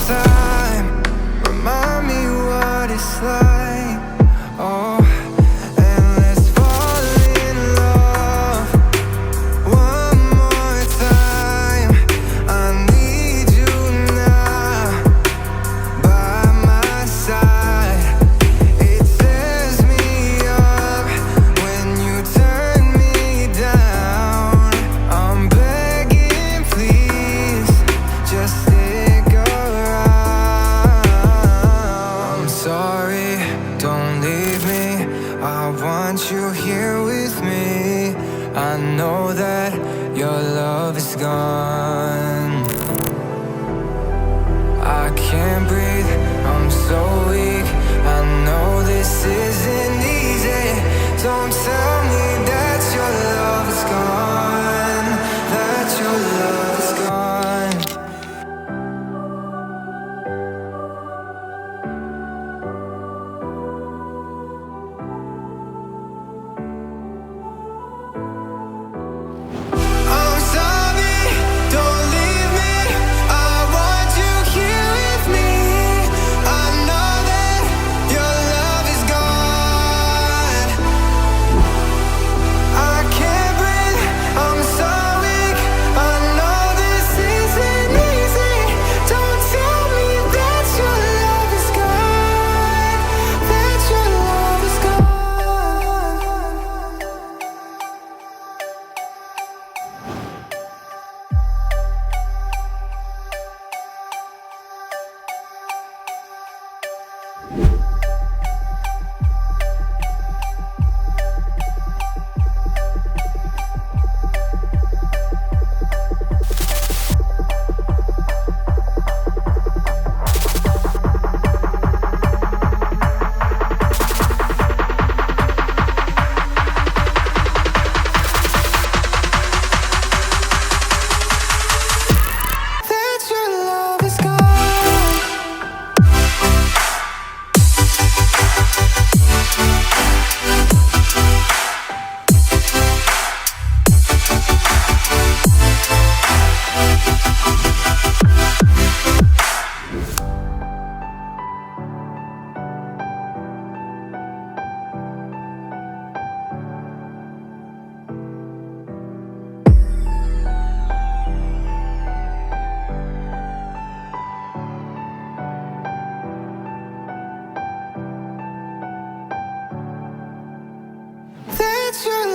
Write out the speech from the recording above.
time, remind me what it's like. Oh, and let's fall in love one more time. I need you now by my side. It tears me up when you turn me down. I'm begging, please, just stick around. I'm sorry, don't leave me. I want you here with me. I know that your love is gone. I can't breathe, I'm so weak. I know this isn't easy. Don't tell me that your love is gone, that your love is gone. I'm sorry, don't leave me. I want you here with me. I know that your love is gone. I can't breathe, I'm so weak. I know this isn't easy. Don't tell me that your love is gone, that your love is gone. That your love is gone. That your